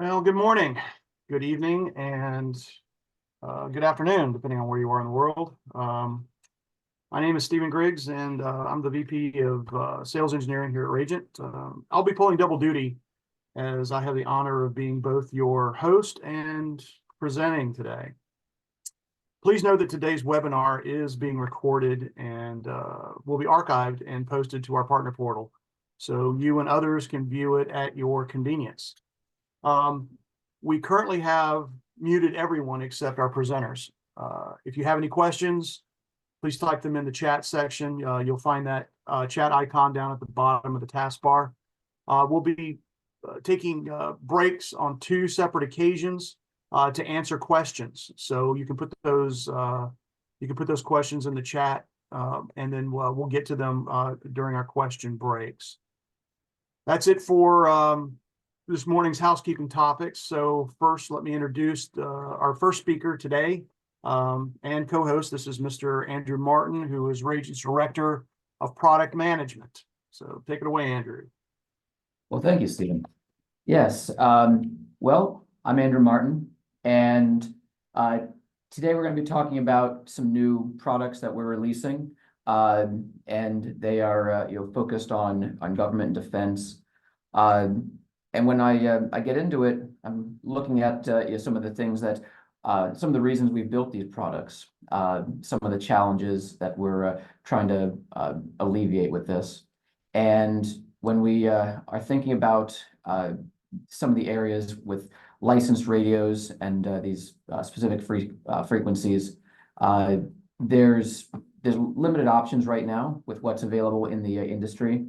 Well, good morning, good evening, and good afternoon, depending on where you are in the world. My name is Stephen Griggs, and I'm the VP of Sales Engineering here at Ragent. I'll be pulling double duty as I have the honor of being both your host and presenting today. Please know that today's webinar is being recorded and will be archived and posted to our partner portal, so you and others can view it at your convenience. We currently have muted everyone except our presenters. If you have any questions, please type them in the chat section. You'll find that chat icon down at the bottom of the taskbar. We'll be taking breaks on two separate occasions to answer questions. So you can put those questions in the chat, and then we'll get to them during our question breaks. That's it for this morning's housekeeping topics. So first, let me introduce our first speaker today and co-host. This is Mr. Andrew Martin, who is Ragent's Director of Product Management. So take it away, Andrew. Well, thank you, Stephen. Yes, well, I'm Andrew Martin, and today we're going to be talking about some new products that we're releasing, and they are focused on government and defense. And when I get into it, I'm looking at some of the things that, some of the reasons we've built these products, some of the challenges that we're trying to alleviate with this. And when we are thinking about some of the areas with licensed radios and these specific frequencies, there's limited options right now with what's available in the industry.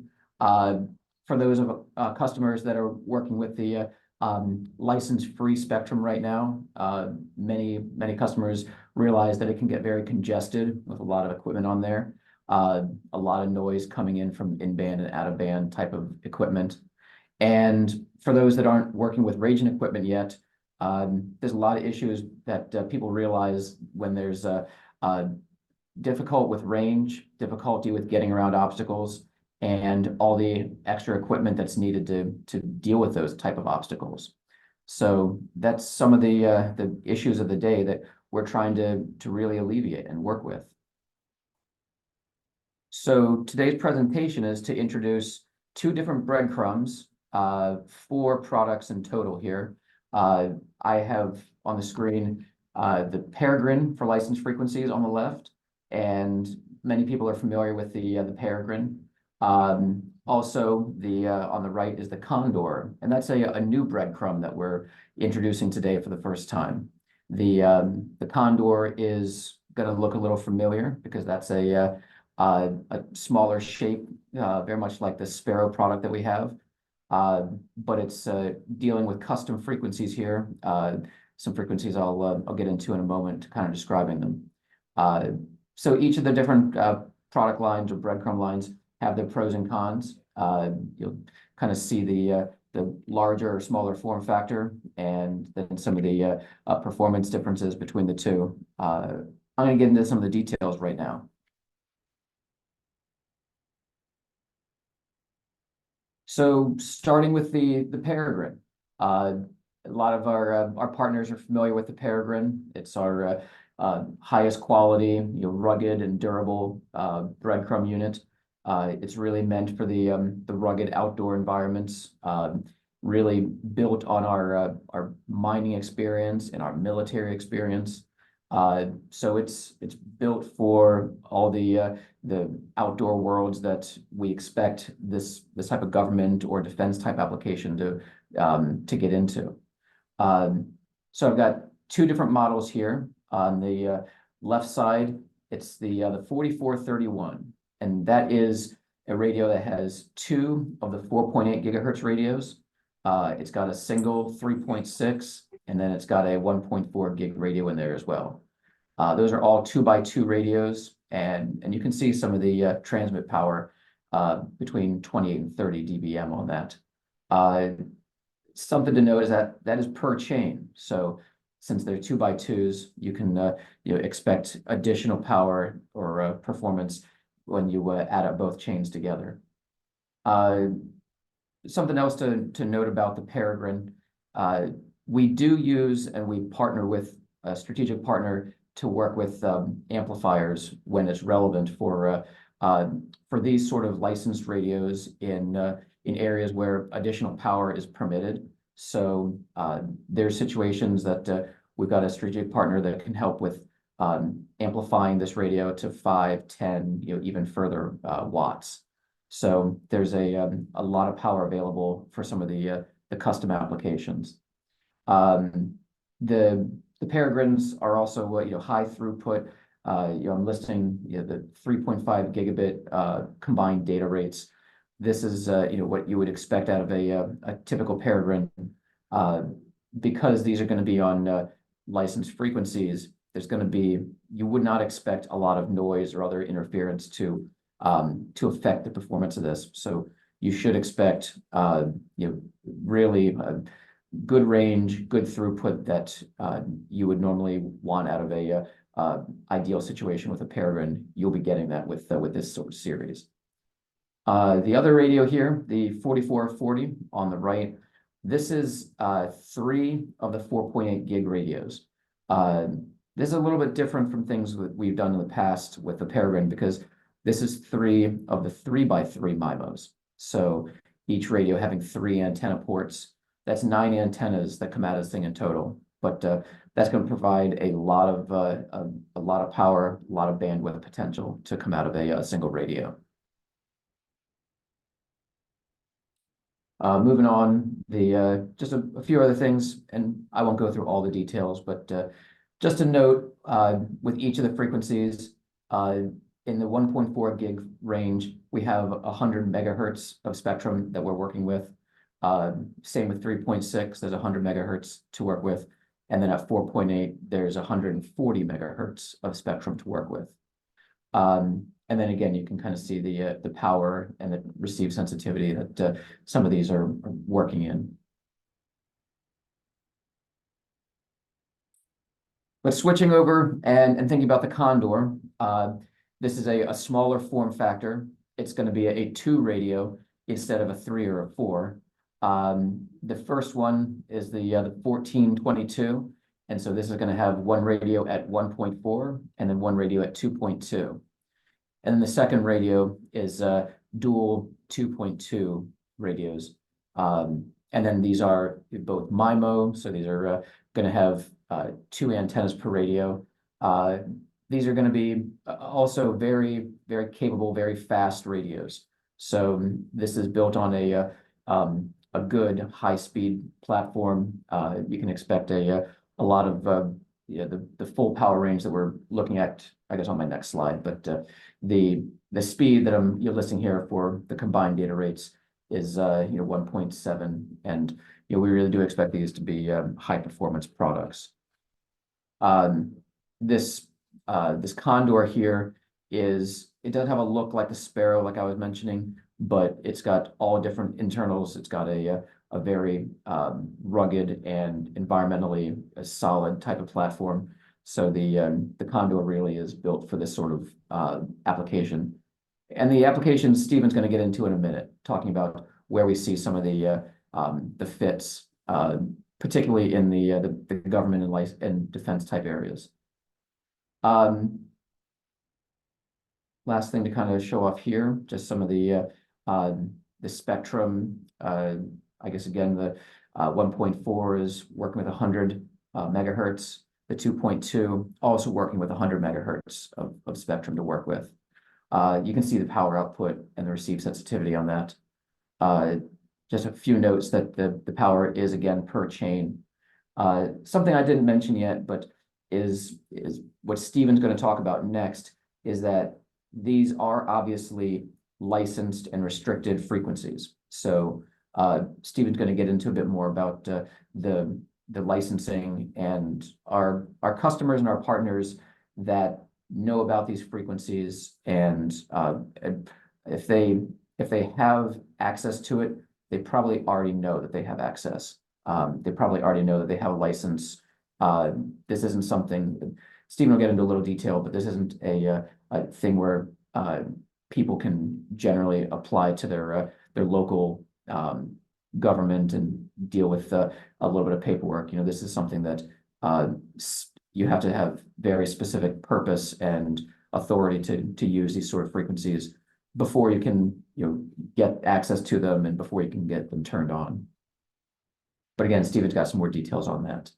For those of customers that are working with the license-free spectrum right now, many customers realize that it can get very congested with a lot of equipment on there, a lot of noise coming in from in-band and out-of-band type of equipment. And for those that aren't working with Ragent equipment yet, there's a lot of issues that people realize when there's difficult with range, difficulty with getting around obstacles, and all the extra equipment that's needed to deal with those type of obstacles. So that's some of the issues of the day that we're trying to really alleviate and work with. So today's presentation is to introduce two different breadcrumbs, 4 products in total here. I have on the screen the Peregrine for licensed frequencies on the left, and many people are familiar with the Peregrine. Also, on the right is the Condor, and that's a new breadcrumb that we're introducing today for the first time. The Condor is going to look a little familiar because that's a smaller shape, very much like the Sparrow product that we have, but it's dealing with custom frequencies here. Some frequencies I'll get into in a moment, kind of describing them. So each of the different product lines or breadcrumb lines have their pros and cons. You'll kind of see the larger or smaller form factor, and then some of the performance differences between the two. I'm going to get into some of the details right now. So starting with the Peregrine, a lot of our partners are familiar with the Peregrine. It's our highest quality, rugged and durable breadcrumb unit. It's really meant for the rugged outdoor environments, really built on our mining experience and our military experience. So it's built for all the outdoor worlds that we expect this type of government or defense type application to get into. So I've got 2 different models here. On the left side, it's the 4431. And that is a radio that has 2 of the 4.8 gigahertz radios. It's got a single 3.6, and then it's got a 1.4 gig radio in there as well. Those are all 2x2 radios, and you can see some of the transmit power between 28 and 30 dBm on that. Something to note is that is per chain. So since they're 2x2s, you can expect additional power or performance when you add up both chains together. Something else to note about the Peregrine We do use and we partner with a strategic partner to work with amplifiers when it's relevant for these sort of licensed radios in areas where additional power is permitted. So there's situations that we've got a strategic partner that can help with amplifying this radio to 5, 10, even further watts. So there's a lot of power available for some of the custom applications. The Peregrines are also high throughput. I'm listing the 3.5 gigabit combined data rates. This is what you would expect out of a typical Peregrine. Because these are going to be on licensed frequencies, you would not expect a lot of noise or other interference to affect the performance of this. So you should expect really good range, good throughput that you would normally want out of a ideal situation with a Peregrine. You'll be getting that with this sort of series. The other radio here, the 4440 on the right, this is 3 of the 4.8 gig radios. This is a little bit different from things that we've done in the past with the Peregrine because this is 3 of the 3x3 MIMOs. So each radio having 3 antenna ports. That's 9 antennas that come out of this thing in total. But that's going to provide a lot of power, a lot of bandwidth potential to come out of a single radio. Moving on, just a few other things, and I won't go through all the details, but just a note with each of the frequencies, in the 1.4 gig range, we have 100 megahertz of spectrum that we're working with. Same with 3.6, there's 100 megahertz to work with. And then at 4.8, there's 140 megahertz of spectrum to work with. And then again, you can kind of see the power and the receive sensitivity that some of these are working in. But switching over and thinking about the Condor, this is a smaller form factor. It's going to be a 2 radio instead of a 3 or a 4. The first one is the 1422. And so this is going to have one radio at 1.4 and then one radio at 2.2. And then the second radio is dual 2.2 radios. And then these are both MIMO, so these are going to have 2 antennas per radio. These are going to be also very, very capable, very fast radios. So this is built on a good high-speed platform. You can expect a lot of the full power range that we're looking at, I guess, on my next slide. But the speed that I'm listing here for the combined data rates is 1.7, and we really do expect these to be high-performance products. This Condor here it does have a look like the Sparrow, like I was mentioning, but it's got all different internals. It's got a very rugged and environmentally solid type of platform. So the Condor really is built for this sort of application. And the application Stephen's going to get into in a minute, talking about where we see some of the fits, particularly in the government and defense type areas. Last thing to kind of show off here, just some of the spectrum. I guess again, the 1.4 is working with 100 megahertz. The 2.2 also working with 100 megahertz of spectrum to work with. You can see the power output and the receive sensitivity on that. Just a few notes that the power is again per chain. Something I didn't mention yet, but is what Stephen's going to talk about next, is that these are obviously licensed and restricted frequencies. So Stephen's going to get into a bit more about the licensing and our customers and our partners that know about these frequencies, and if they have access to it, they probably already know that they have access. They probably already know that they have a license. This isn't something, Stephen will get into a little detail, but this isn't a thing where people can generally apply to their local government and deal with a little bit of paperwork. This is something that you have to have very specific purpose and authority to use these sort of frequencies before you can get access to them and before you can get them turned on. But again, Stephen's got some more details on that.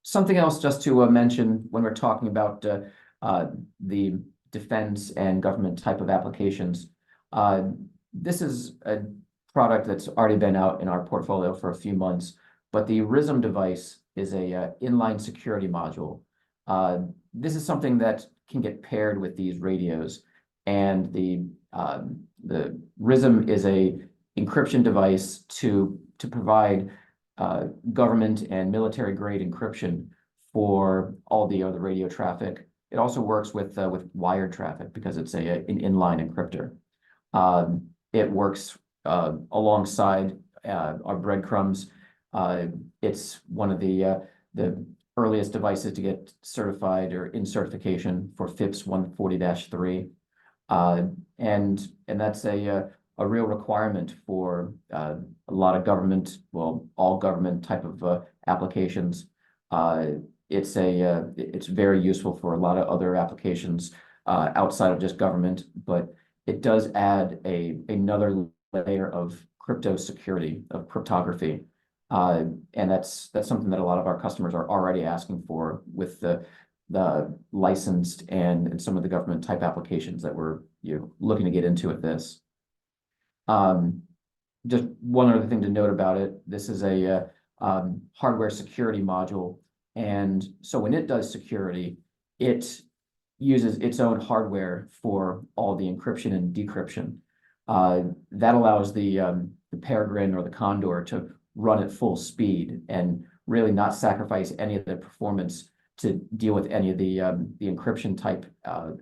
Something else just to mention when we're talking about the defense and government type of applications. This is a product that's already been out in our portfolio for a few months, but the RISM device is a inline security module. This is something that can get paired with these radios, and the RISM is a encryption device to provide government and military grade encryption for all the other radio traffic. It also works with wired traffic because it's an inline encryptor. It works alongside our breadcrumbs. It's one of the earliest devices to get certified or in certification for FIPS 140-3. And that's a real requirement for a lot of government, well, all government type of applications. It's very useful for a lot of other applications outside of just government, but it does add another layer of crypto security, of cryptography. And that's something that a lot of our customers are already asking for with the licensed and some of the government type applications that we're looking to get into with this. Just one other thing to note about it, this is a hardware security module. And so when it does security, it uses its own hardware for all the encryption and decryption. That allows the Peregrine or the Condor to run at full speed and really not sacrifice any of the performance to deal with any of the encryption type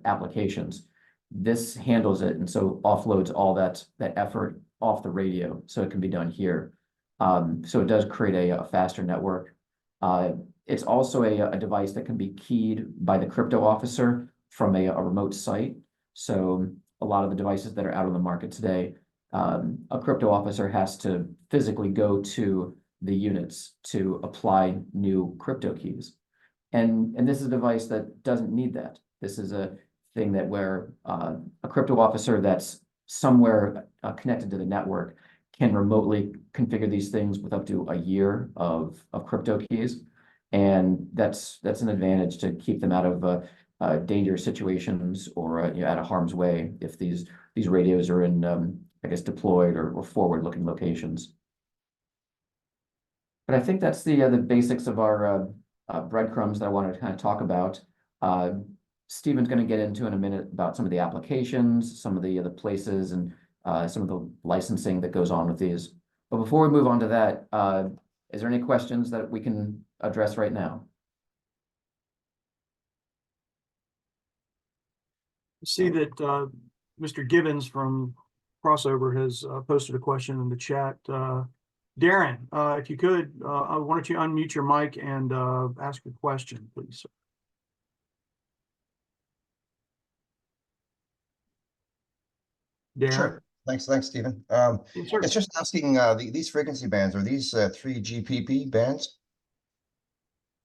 applications. This handles it, and so offloads all that effort off the radio, so it can be done here. So it does create a faster network. It's also a device that can be keyed by the crypto officer from a remote site. So a lot of the devices that are out on the market today, a crypto officer has to physically go to the units to apply new crypto keys. And this is a device that doesn't need that. This is a thing that where a crypto officer that's somewhere connected to the network can remotely configure these things with up to a year of crypto keys. And that's an advantage to keep them out of dangerous situations or out of harm's way if these radios are in I guess deployed or forward-looking locations. But I think that's the basics of our breadcrumbs that I wanted to kind of talk about. Stephen's going to get into in a minute about some of the applications, some of the places, and some of the licensing that goes on with these. But before we move on to that, is there any questions that we can address right now? See that Mr. Gibbons from Crossover has posted a question in the chat. Darren, if you could, why don't you unmute your mic and ask a question, please? Darren? Sure. Thanks, Stephen. Yes, sir. It's just asking these frequency bands, are these 3GPP bands?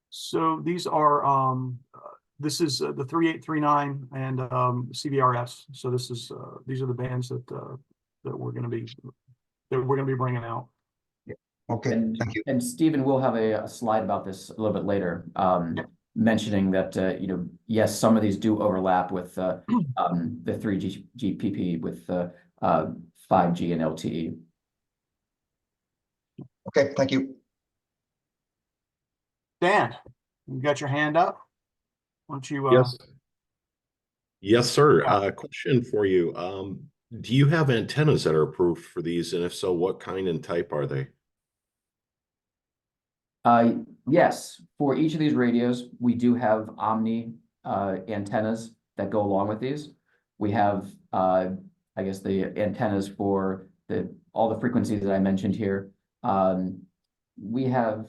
So these are this is the 3839 and CBRS. So this is these are the bands that we're going to be bringing out. Okay, thank you. And Stephen will have a slide about this a little bit later, mentioning that yes, some of these do overlap with the 3GPP with 5G and LTE. Okay, thank you. Dan, you got your hand up? Why don't you? Yes. Yes, sir. Question for you. Do you have antennas that are approved for these? And if so, what kind and type are they? Yes, for each of these radios, we do have Omni antennas that go along with these. We have, I guess, the antennas for all the frequencies that I mentioned here. We have,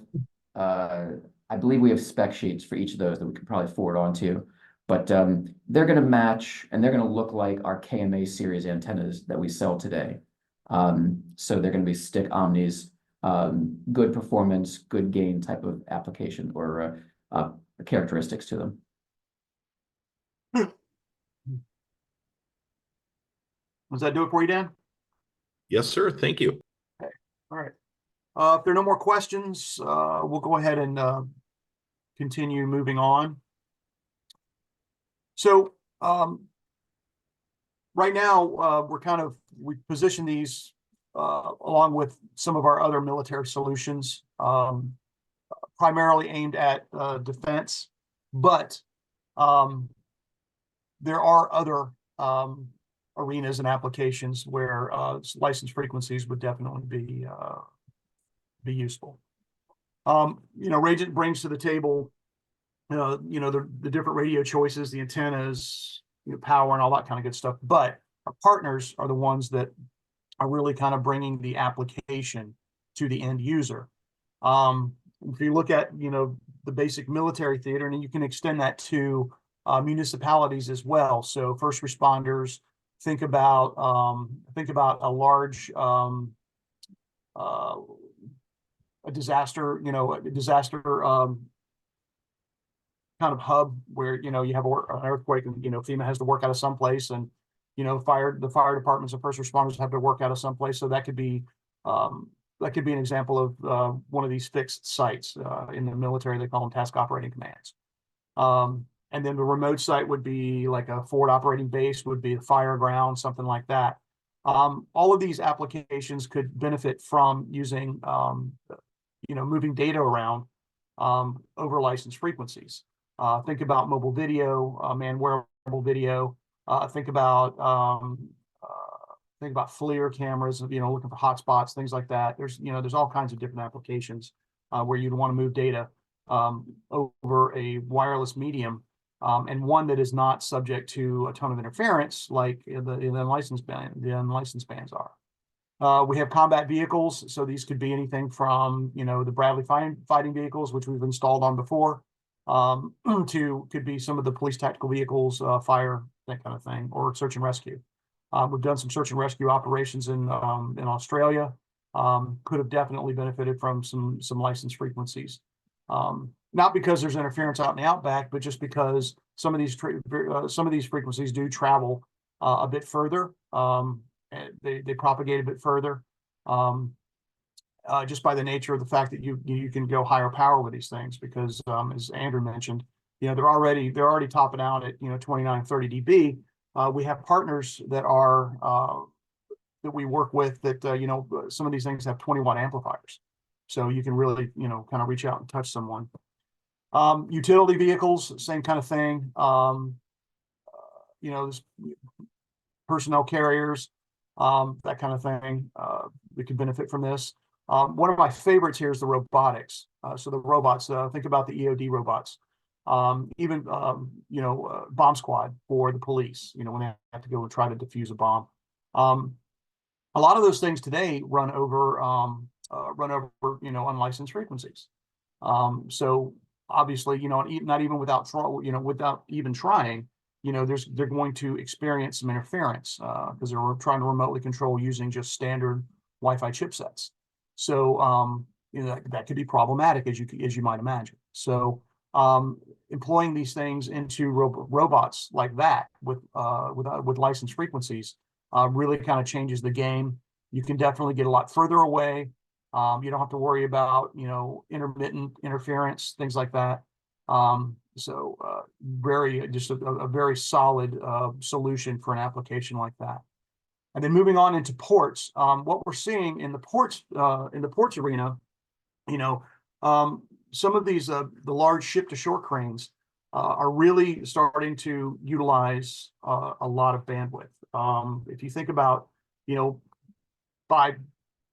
I believe we have spec sheets for each of those that we could probably forward on to. But they're going to match and they're going to look like our KMA series antennas that we sell today. So they're going to be stick omnis, good performance, good gain type of application or characteristics to them. Does that do it for you, Dan? Yes, sir. Thank you. All right. If there are no more questions, we'll go ahead and continue moving on. So right now, we position these along with some of our other military solutions, primarily aimed at defense, but there are other arenas and applications where licensed frequencies would definitely be useful. Ragent brings to the table, the different radio choices, the antennas, power, and all that kind of good stuff. But our partners are the ones that are really kind of bringing the application to the end user. If you look at, the basic military theater, and you can extend that to municipalities as well. So first responders, think about a large a disaster kind of hub where you have an earthquake, and FEMA has to work out of someplace, and the fire departments and first responders have to work out of someplace. So that could be an example of one of these fixed sites in the military. They call them task operating commands. And then the remote site would be like a forward operating base, would be a fire ground, something like that. All of these applications could benefit from using moving data around over licensed frequencies. Think about mobile video, manned wearable video. Think about FLIR cameras, looking for hotspots, things like that. There's all kinds of different applications where you'd want to move data over a wireless medium, and one that is not subject to a ton of interference like the unlicensed bands are. We have combat vehicles, so these could be anything from the Bradley fighting vehicles, which we've installed on before, to could be some of the police tactical vehicles, fire, that kind of thing, or search and rescue. We've done some search and rescue operations in Australia. Could have definitely benefited from some licensed frequencies. Not because there's interference out in the outback, but just because some of these frequencies do travel a bit further. They propagate a bit further, just by the nature of the fact that you can go higher power with these things, because as Andrew mentioned, they're already topping out at 29, 30 dB. We have partners that we work with that some of these things have 20-watt amplifiers, so you can really kind of reach out and touch someone. Utility vehicles, same kind of thing. Personnel carriers, that kind of thing. We could benefit from this. One of my favorites here is the robotics. So the robots, think about the EOD robots, even bomb squad for the police, when they have to go and try to defuse a bomb. A lot of those things today run over unlicensed frequencies. So obviously, not even without even trying, they're going to experience some interference because they're trying to remotely control using just standard Wi-Fi chipsets. So that could be problematic, as you might imagine. So employing these things into robots like that with licensed frequencies really kind of changes the game. You can definitely get a lot further away. You don't have to worry about intermittent interference, things like that. So just a very solid solution for an application like that. And then moving on into ports, what we're seeing in the ports arena, some of these the large ship-to-shore cranes are really starting to utilize a lot of bandwidth. If you think about 5-8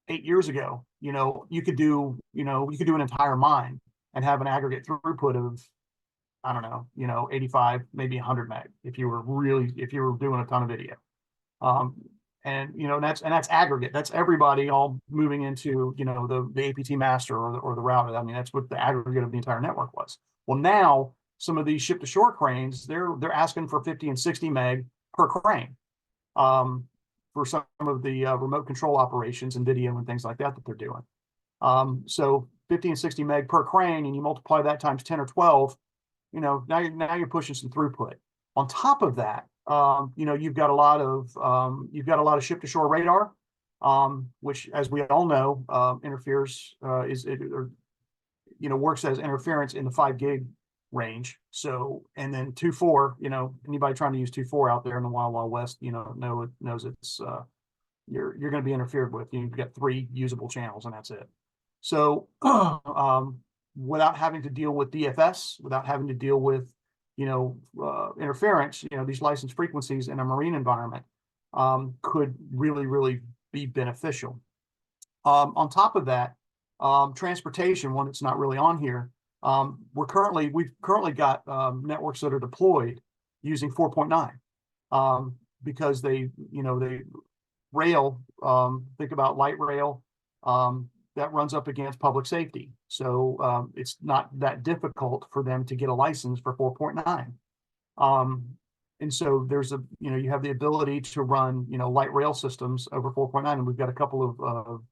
years ago, you could do an entire mine and have an aggregate throughput of, I don't know, 85, maybe 100 meg if you were doing a ton of video. And that's aggregate. That's everybody all moving into the APT master or the router. I mean, that's what the aggregate of the entire network was. Well, now some of these ship-to-shore cranes, they're asking for 50 and 60 meg per crane for some of the remote control operations and video and things like that they're doing. So 50 and 60 meg per crane, and you multiply that times 10 or 12, now you're pushing some throughput. On top of that, you've got a lot of ship-to-shore radar, which, as we all know, interferes works as interference in the 5 gig range. So, and then 2.4, anybody trying to use 2.4 out there in the Wild West, knows it's you're going to be interfered with. You've got 3 usable channels, and that's it. So, without having to deal with DFS, without having to deal with interference, these licensed frequencies in a marine environment could really, really be beneficial. On top of that, transportation, one that's not really on here, we've currently got networks that are deployed using 4.9 because they rail, think about light rail, that runs up against public safety. So it's not that difficult for them to get a license for 4.9. And so there's you have the ability to run, light rail systems over 4.9, and we've got a couple of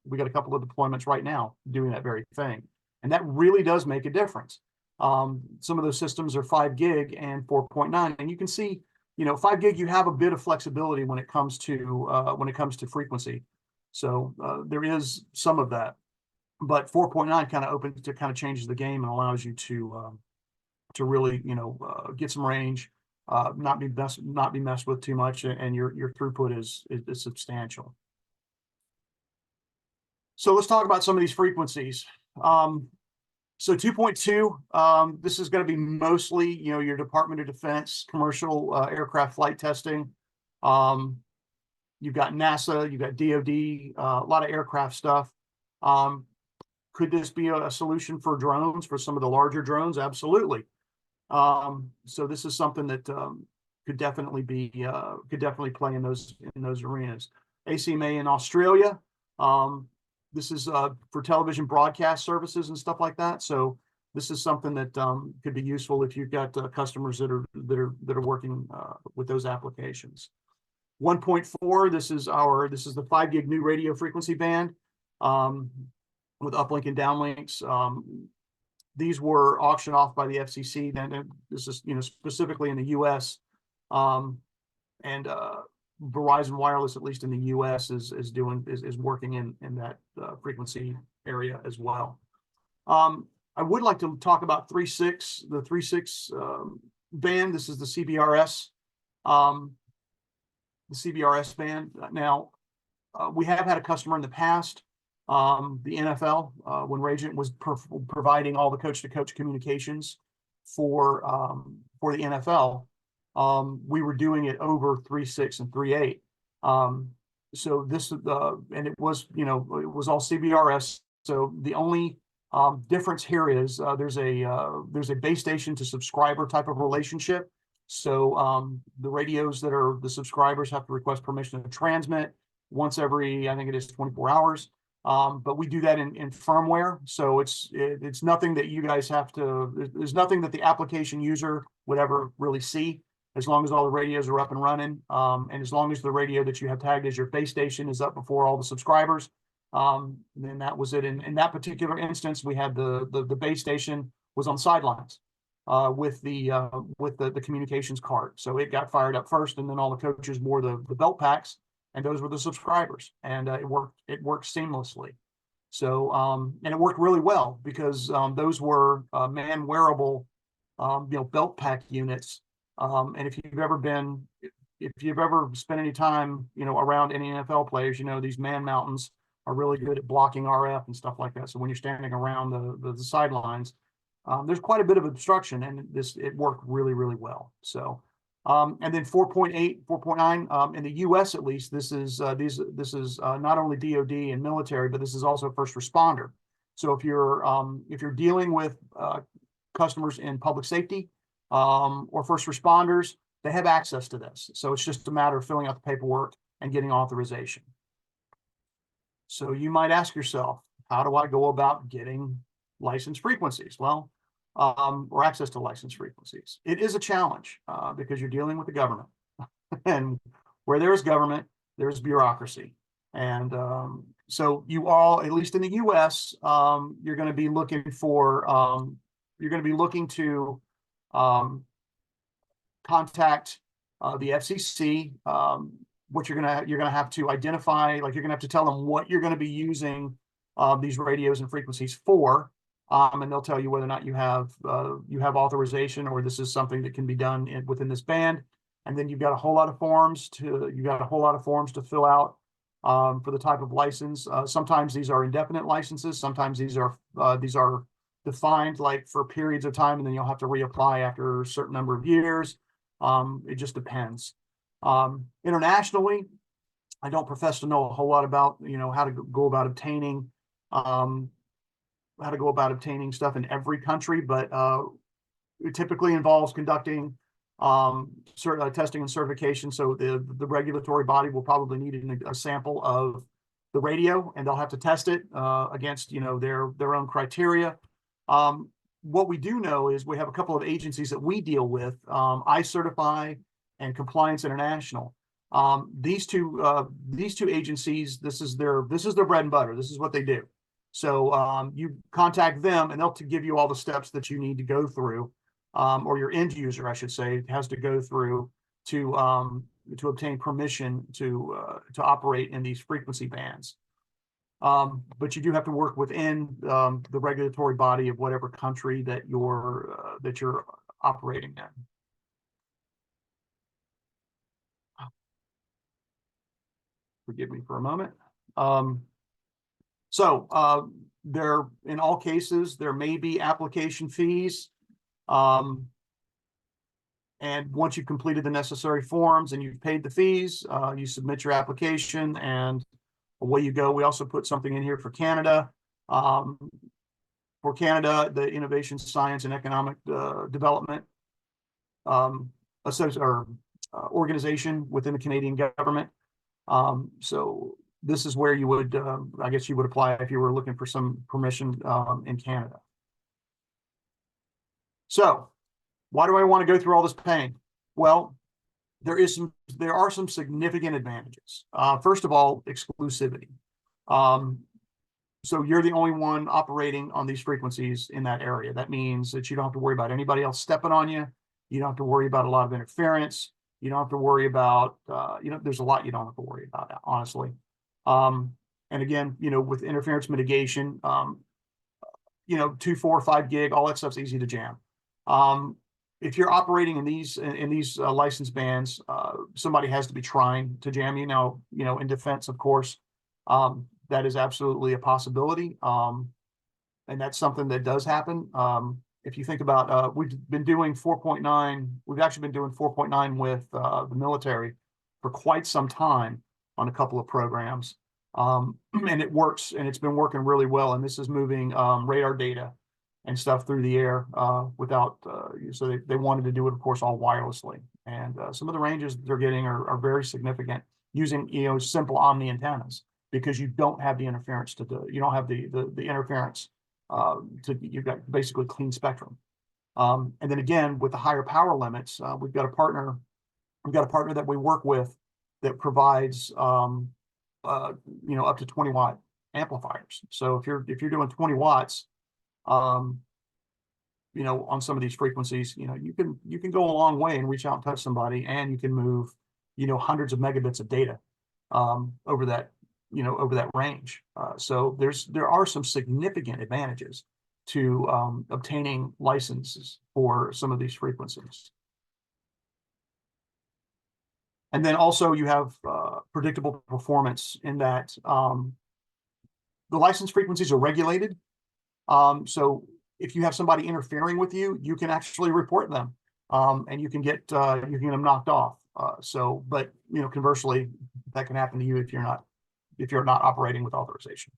deployments right now doing that very thing. And that really does make a difference. Some of those systems are 5 gig and 4.9, and you can see, 5 gig, you have a bit of flexibility when it comes to frequency. So there is some of that, but 4.9 kind of changes the game and allows you to really, get some range, not be messed with too much, and your throughput is substantial. So let's talk about some of these frequencies. So 2.2, this is going to be mostly, your Department of Defense, commercial aircraft flight testing. You've got NASA, you've got DoD, a lot of aircraft stuff. Could this be a solution for drones, for some of the larger drones? Absolutely. So this is something that could definitely play in those arenas. ACMA in Australia. This is for television broadcast services and stuff like that. So this is something that could be useful if you've got customers that are working with those applications. 1.4. This is the 5 gig new radio frequency band with uplink and downlinks. These were auctioned off by the FCC. Then this is specifically in the U.S. And Verizon Wireless, at least in the U.S., is working in that frequency area as well. I would like to talk about 3.6, the 3.6 band. This is the CBRS, band. Now, we have had a customer in the past, the NFL, when Ragent was providing all the coach-to-coach communications for the NFL. We were doing it over 3.6 and 3.8. So this, and it was all CBRS. So the only difference here is there's a base station to subscriber type of relationship. So the radios that are the subscribers have to request permission to transmit once every, I think it is 24 hours. But we do that in firmware. So it's nothing that you guys have to, there's nothing that the application user would ever really see, as long as all the radios are up and running. And as long as the radio that you have tagged as your base station is up before all the subscribers, then that was it. In that particular instance, we had the base station was on sidelines with the communications card. So it got fired up first, and then all the coaches wore the belt packs, and those were the subscribers, and it worked seamlessly. So and it worked really well because those were man wearable belt pack units. And if you've ever spent any time around any NFL players, these man mountains are really good at blocking RF and stuff like that. So when you're standing around the sidelines, there's quite a bit of obstruction, and it worked really, really well. So and then 4.8, 4.9 in the U.S. at least, this is not only DoD and military, but this is also first responder. So if you're dealing with customers in public safety or first responders, they have access to this. So it's just a matter of filling out the paperwork and getting authorization. So you might ask yourself, how do I go about getting licensed frequencies? Well, or access to licensed frequencies. It is a challenge because you're dealing with the government. And where there's government, there's bureaucracy. And so you all, at least in the US, you're going to be looking for, you're going to be looking to contact the FCC. What you're gonna have to identify, like you're gonna have to tell them what you're going to be using these radios and frequencies for, and they'll tell you whether or not you have authorization, or this is something that can be done within this band. And then you've got a whole lot of forms to fill out for the type of license. Sometimes these are indefinite licenses. Sometimes these are defined like for periods of time, and then you'll have to reapply after a certain number of years. It just depends. Internationally, I don't profess to know a whole lot about, how to go about obtaining stuff in every country, but it typically involves conducting testing and certification. So the regulatory body will probably need a sample of the radio, and they'll have to test it against their own criteria. What we do know is we have a couple of agencies that we deal with, iCertify and Compliance International. These two agencies, this is their bread and butter. This is what they do. So you contact them, and they'll give you all the steps that you need to go through, or your end user, I should say, has to go through to obtain permission to operate in these frequency bands. But you do have to work within the regulatory body of whatever country that you're operating in. Forgive me for a moment. There, in all cases, there may be application fees. And once you've completed the necessary forms and you've paid the fees, you submit your application, and away you go. We also put something in here for Canada. For Canada, the Innovation, Science, and Economic Development organization within the Canadian government. So this is where you would, I guess you would apply if you were looking for some permission in Canada. So why do I want to go through all this pain? Well, there are some significant advantages. First of all, exclusivity. So you're the only one operating on these frequencies in that area. That means that you don't have to worry about anybody else stepping on you. You don't have to worry about a lot of interference. You don't have to worry about, there's a lot you don't have to worry about, honestly. And again, with interference mitigation, 2, 4, 5 gig, all that stuff's easy to jam. If you're operating in these license bands, somebody has to be trying to jam you. Now, in defense, of course, that is absolutely a possibility, and that's something that does happen. If you think about, we've been doing 4.9. We've actually been doing 4.9 with the military for quite some time on a couple of programs, and it works, and it's been working really well. And this is moving radar data and stuff through the air without, so they wanted to do it, of course, all wirelessly. And some of the ranges they're getting are very significant using, simple omni antennas, because you don't have the interference you don't have the interference you've got basically clean spectrum. And then again, with the higher power limits, we've got a partner that we work with that provides, up to 20 watt amplifiers. So if you're doing 20 watts, on some of these frequencies, you can go a long way and reach out and touch somebody, and you can move, hundreds of megabits of data, over that range. So there are some significant advantages to obtaining licenses for some of these frequencies. And then also you have predictable performance in that the license frequencies are regulated. So if you have somebody interfering with you, you can actually report them, and you can get them knocked off. But conversely, that can happen to you if you're not operating with authorization.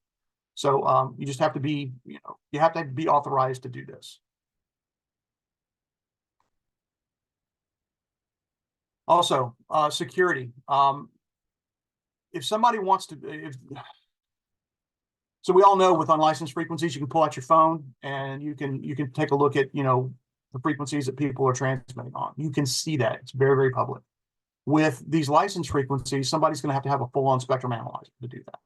So you just have to be, you have to be authorized to do this. Also, security. If somebody wants to, So we all know with unlicensed frequencies, you can pull out your phone and you can take a look at, the frequencies that people are transmitting on. You can see that. It's very, very public. With these licensed frequencies, somebody's going to have a full-on spectrum analyzer to do that.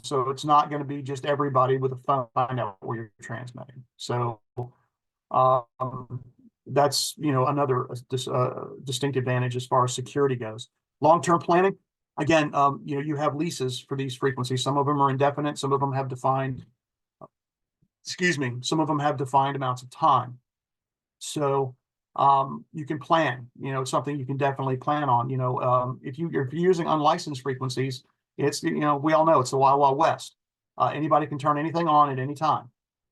So it's not going to be just everybody with a phone find out where you're transmitting. So that's another distinct advantage as far as security goes. Long-term planning, again, you have leases for these frequencies. Some of them are indefinite. Some of them have defined. Some of them have defined amounts of time. So you can plan. It's something you can definitely plan on. If you're using unlicensed frequencies, it's we all know it's the Wild Wild West. Anybody can turn anything on at any time,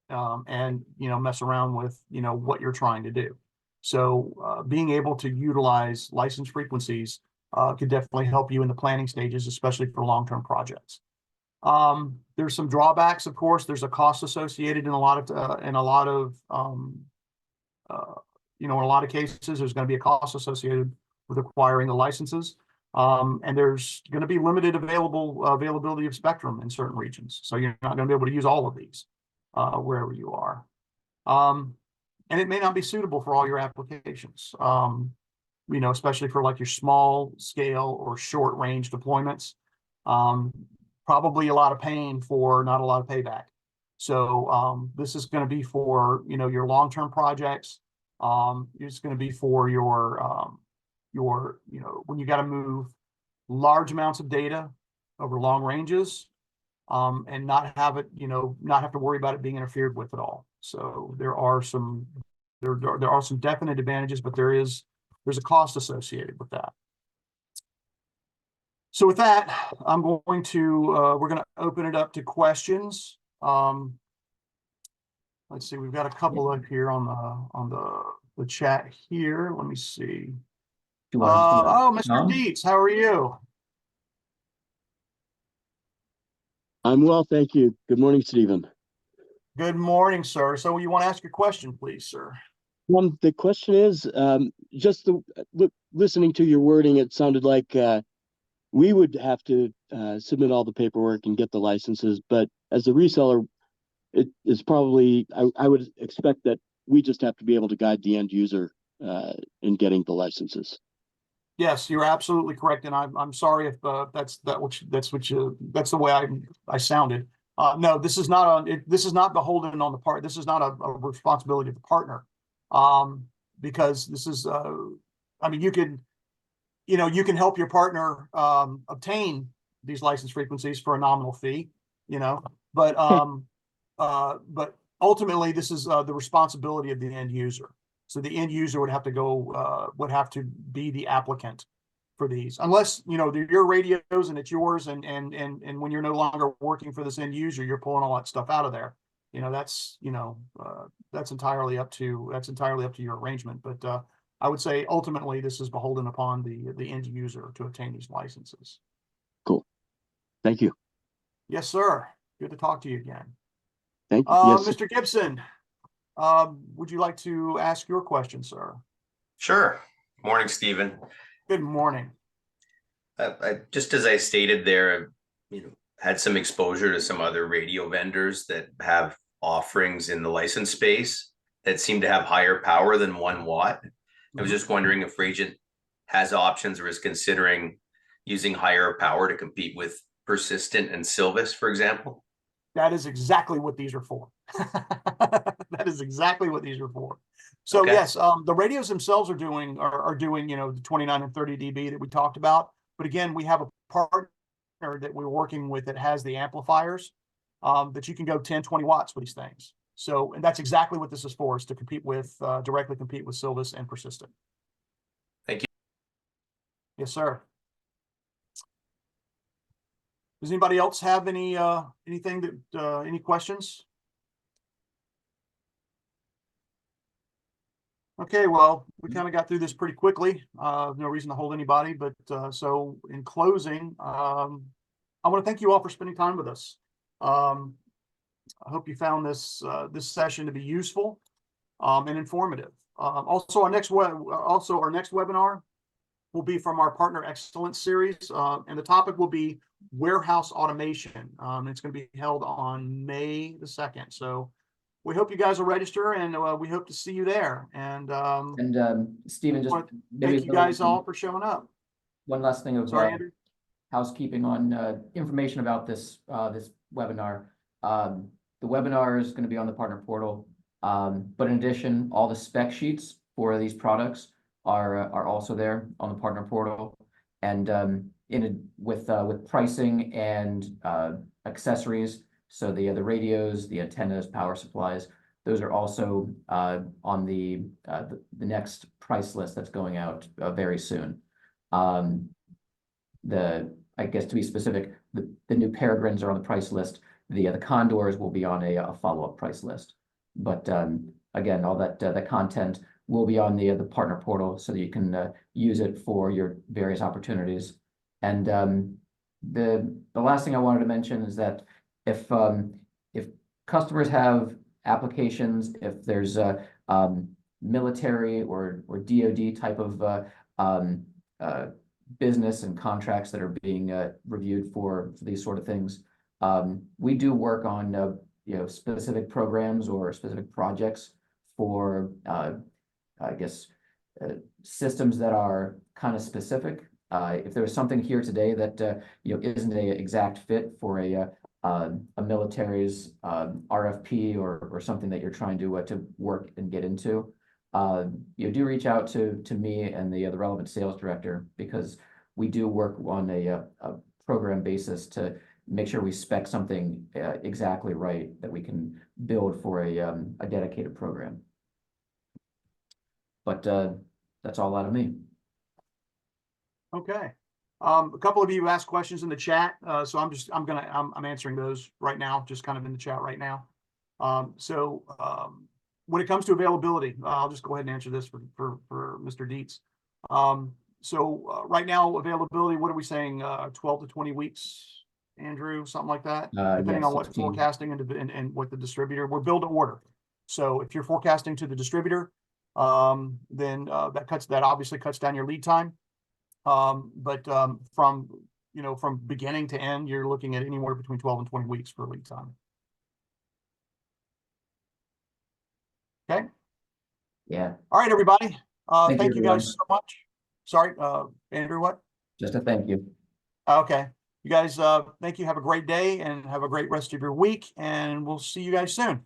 and mess around with what you're trying to do. So being able to utilize licensed frequencies could definitely help you in the planning stages, especially for long-term projects. There's some drawbacks, of course. There's a cost associated in a lot of cases. There's going to be a cost associated with acquiring the licenses. And there's going to be limited availability of spectrum in certain regions. So you're not going to be able to use all of these wherever you are. And it may not be suitable for all your applications, especially for like your small scale or short range deployments. Probably a lot of pain for not a lot of payback. So this is going to be for your long-term projects. It's going to be for your when you got to move large amounts of data over long ranges, and not have to worry about it being interfered with at all. So there are some definite advantages, but there's a cost associated with that. So with that, we're going to open it up to questions. Let's see, we've got a couple up here on the chat here. Let me see. Mr. Dietz, how are you? I'm well, thank you. Good morning, Stephen. Good morning, sir. So you want to ask your question, please, sir? The question is, listening to your wording, it sounded like we would have to submit all the paperwork and get the licenses, but as a reseller, it is probably, I would expect that we just have to be able to guide the end user in getting the licenses. Yes, you're absolutely correct, and I'm sorry if that's the way I sounded. No, this is not beholden on the part. This is not a responsibility of the partner, because this is. You can help your partner obtain these license frequencies for a nominal fee, but ultimately this is the responsibility of the end user. So the end user would have to be the applicant for these, unless they're your radios and it's yours, and when you're no longer working for this end user, you're pulling all that stuff out of there. That's entirely up to your arrangement. But I would say ultimately this is beholden upon the end user to obtain these licenses. Cool. Thank you. Yes, sir. Good to talk to you again. Thank you. Yes. Mr. Gibson, would you like to ask your question, sir? Sure. Morning, Stephen. Good morning. Just as I stated there, had some exposure to some other radio vendors that have offerings in the license space that seem to have higher power than 1 watt. I was just wondering if Regent has options or is considering using higher power to compete with Persistent and Silvus, for example. That is exactly what these are for. That is exactly what these are for. So Okay. yes, the radios themselves are doing the 29 and 30 dB that we talked about. But again, we have a partner that we're working with that has the amplifiers that you can go 10, 20 watts with these things. So, and that's exactly what this is for, is to directly compete with Silvus and Persistent. Thank you. Yes, sir. Does anybody else have any questions? Okay, well, we kind of got through this pretty quickly. No reason to hold anybody, but so in closing, I want to thank you all for spending time with us. I hope you found this session to be useful and informative. Also, our next webinar will be from our Partner Excellence Series, and the topic will be warehouse automation. It's going to be held on May the 2nd. So we hope you guys will register, and we hope to see you there. And Stephen, just want to maybe thank you guys all for showing up. one last thing of Sorry, Andrew. housekeeping on information about this this webinar. The webinar is going to be on the partner portal, but in addition, all the spec sheets for these products are also there on the partner portal, and with pricing and accessories. So the radios, the antennas, power supplies, those are also on the next price list that's going out very soon. I guess to be specific, the new Peregrines are on the price list. The Condors will be on a follow-up price list. But again, all that content will be on the partner portal, so that you can use it for your various opportunities. And the last thing I wanted to mention is that if customers have applications, if there's a military or DoD type of business and contracts that are being reviewed for these sort of things, we do work on specific programs or specific projects for I guess systems that are kind of specific. If there's something here today that isn't an exact fit for a military's RFP or something that you're trying to work and get into, do reach out to me and the relevant sales director, because we do work on a program basis to make sure we spec something exactly right that we can build for a dedicated program. But that's all out of me. Okay. A couple of you asked questions in the chat, so I'm answering those right now, just kind of in the chat right now. When it comes to availability, I'll just go ahead and answer this for Mr. Dietz. Right now, availability, what are we saying? 12 to 20 weeks, Andrew, something like that, depending Yes, on what 16. forecasting and what the distributor. We're build to order. So if you're forecasting to the distributor, then that obviously cuts down your lead time. From beginning to end, you're looking at anywhere between 12 and 20 weeks for lead time. Okay. Yeah. All right, everybody. Thank Thank you, you guys everyone. so much. Sorry, Andrew, what? Just a thank you. Okay. You guys, thank you. Have a great day and have a great rest of your week, and we'll see you guys soon.